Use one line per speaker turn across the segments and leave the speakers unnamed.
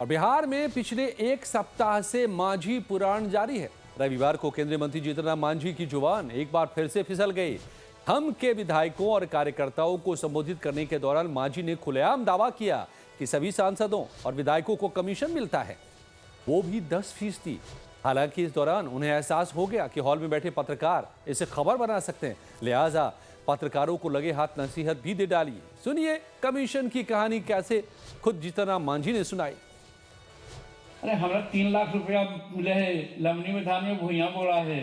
और बिहार में पिछले एक सप्ताह से मांझी पुराण जारी है। रविवार को केंद्रीय मंत्री जीतन राम मांझी की जुबान एक बार फिर से फिसल गई। हम के विधायकों और कार्यकर्ताओं को संबोधित करने के दौरान मांझी ने खुलेआम दावा किया कि सभी सांसदों और विधायकों को कमीशन मिलता है, वो भी 10%। हालांकि इस दौरान उन्हें एहसास हो गया कि हॉल में बैठे पत्रकार इसे खबर बना सकते हैं, लिहाजा पत्रकारों को लगे हाथ नसीहत भी दे डाली। सुनिए कमीशन की कहानी कैसे खुद जीतन राम मांझी ने सुनाई।
अरे हमारा 3 लाख रुपया मिले है, लमनी में धान में भूया बोला है।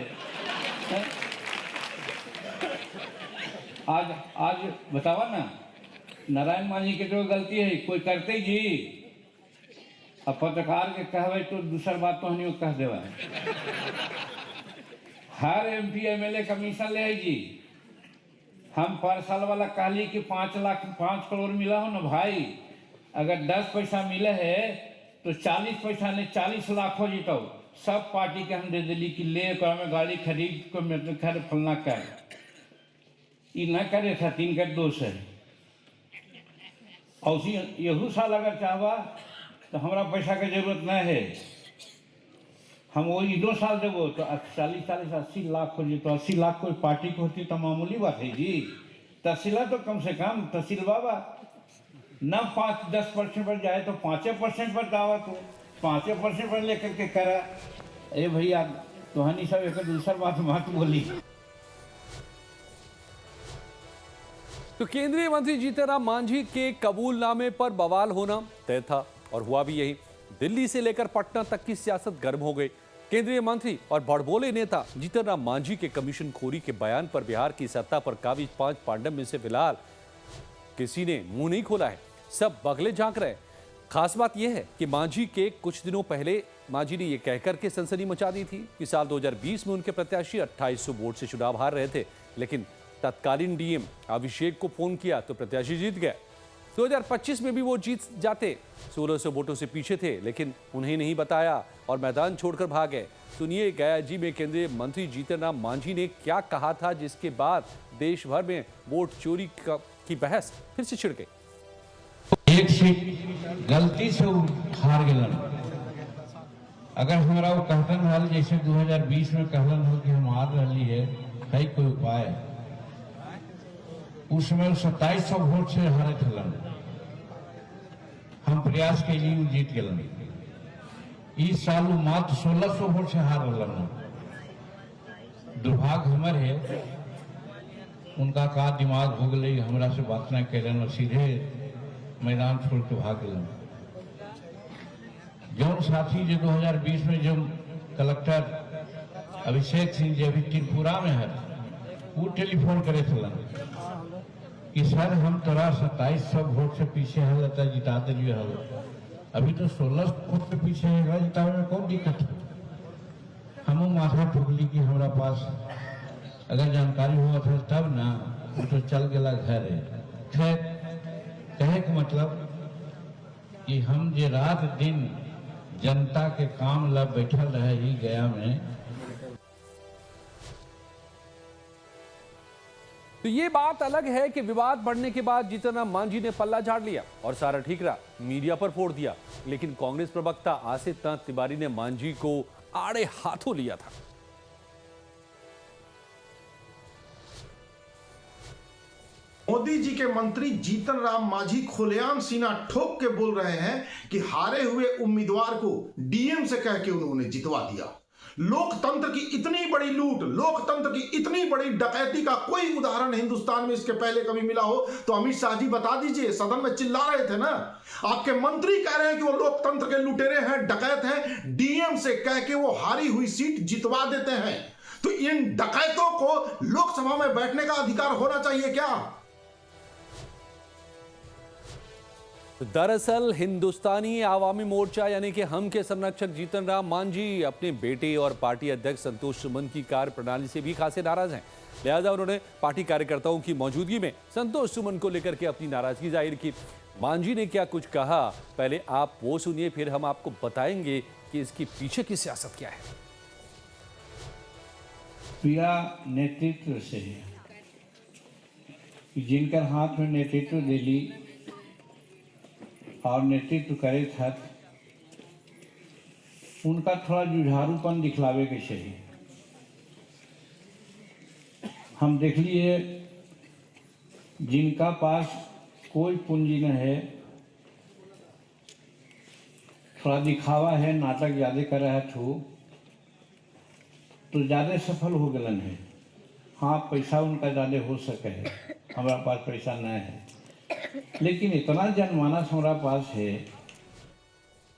आज बतावा ना, नारायण मांझी के जो गलती है कोई करते जी, अब पत्रकार के कहवे तो दूसर बात तो हनियो कह देवा है। हर MP MLA कमीशन ले है जी। हम पर साल वाला कहली कि 5 करोड़ मिला हो ना भाई, अगर 10 पैसा मिले है तो 40 पैसा ने 40 लाख हो जीतो। सब पार्टी के हम दे दिली कि ले में गाड़ी खरीद को मेरे खैर फलना कर ये न करे था, 3 का दोष है। और यहू साल अगर चाहवा तो हमारा पैसा की जरूरत न है, हम वो 2 साल देवो तो 40-80 लाख हो जीतो। 80 लाख कोई पार्टी को होती तो मामूली बात है जी। तहसीला तो कम से कम तहसील बाबा न 5-10% पर जाए तो 5% पर दावा, तो 5% पर लेकर के करा। अरे भैया तुहानी सब एक दूसर बात मत बोली।
तो केंद्रीय मंत्री जीतन राम मांझी के कबूलनामे पर बवाल होना तय था और हुआ भी यही। दिल्ली से लेकर पटना तक की सियासत गर्म हो गई। केंद्रीय मंत्री और बड़बोले नेता जीतन राम मांझी के कमीशन खोरी के बयान पर बिहार की सत्ता पर काबिज 5 पांडव में से फिलहाल किसी ने मुंह नहीं खोला है, सब बगले झांक रहे। खास बात यह है कि मांझी के कुछ दिनों पहले मांझी ने यह कहकर के सनसनी मचा दी थी कि साल 2020 में उनके प्रत्याशी 2800 वोट से चुनाव हार रहे थे, लेकिन तत्कालीन DM अभिषेक को फोन किया तो प्रत्याशी जीत गए। 2025 में भी वो जीत जाते, 1600 वोटों से पीछे थे, लेकिन उन्हें नहीं बताया और मैदान छोड़कर भाग गए। सुनिए गयाजी में केंद्रीय मंत्री जीतन राम मांझी ने क्या कहा था, जिसके बाद देश भर में वोट चोरी की बहस फिर से छिड़ गई।
एक सीट गलती से हार गए। अगर हमारा वो कहतन हाल जैसे 2020 में कहलन हो कि हम हार रही है कोई उपाय, उस समय 2700 वोट से हारे थलन, हम प्रयास के लिए जीत गए। इस साल वो मात्र 1600 वोट से हार रहा। दुर्भाग्य हमारे है, उनका का दिमाग हो गई, हमरा से बात न करें और सीधे मैदान छोड़ के भाग गए। जो साथी जो 2020 में जो कलेक्टर अभिषेक सिंह जी अभी त्रिपुरा में है, वो टेलीफोन करे थलन कि सर हम तोरा 2700 वोट से पीछे है, लता जिता दिलिए है, अभी तो 1600 वोट से पीछे है, जितावे में कौन दिक्कत है। हम माथा ठुकली कि हमारा पास अगर जानकारी हुआ था तब ना, तो चल गया घर है। खैर कहे के मतलब कि हम जे रात दिन जनता के काम ला बैठल रहे ही गया में।
तो ये बात अलग है कि विवाद बढ़ने के बाद जीतन राम मांझी ने पल्ला झाड़ लिया और सारा ठीकरा मीडिया पर फोड़ दिया, लेकिन कांग्रेस प्रवक्ता आसिफ नाथ तिवारी ने मांझी को आड़े हाथों लिया था।
मोदी जी के मंत्री जीतन राम मांझी खुलेआम सीना ठोक के बोल रहे हैं कि हारे हुए उम्मीदवार को DM से कह के उन्होंने जितवा दिया। लोकतंत्र की इतनी बड़ी लूट, लोकतंत्र की इतनी बड़ी डकैती का कोई उदाहरण हिंदुस्तान में इसके पहले कभी मिला हो तो अमित शाह जी बता दीजिए। सदन में चिल्ला रहे थे ना, आपके मंत्री कह रहे हैं कि वो लोकतंत्र के लुटेरे हैं, डकैत हैं, DM से कह के वो हारी हुई सीट जितवा देते हैं। तो इन डकैतों को लोकसभा में बैठने का अधिकार होना चाहिए क्या?
दरअसल हिंदुस्तानी आवामी मोर्चा यानी कि हम के संरक्षक जीतन राम मांझी अपने बेटे और पार्टी अध्यक्ष संतोष सुमन की कार्यप्रणाली से भी खासे नाराज हैं। लिहाजा उन्होंने पार्टी कार्यकर्ताओं की मौजूदगी में संतोष सुमन को लेकर के अपनी नाराजगी जाहिर की। मांझी ने क्या कुछ कहा, पहले आप वो सुनिए, फिर हम आपको बताएंगे कि इसके पीछे की सियासत क्या है।
प्रिया नेतृत्व से जिनकर हाथ में नेतृत्व दिली और नेतृत्व करे था उनका थोड़ा जुझारूपन दिखलावे के चाहिए। हम देख लिए जिनका पास कोई पूंजी न है, थोड़ा दिखावा है, नाटक ज़्यादा कर रहा है तो ज़्यादा सफल हो गलन है। हाँ, पैसा उनका ज़्यादा हो सके है, हमारा पास पैसा नहीं है, लेकिन इतना जनमानस हमारा पास है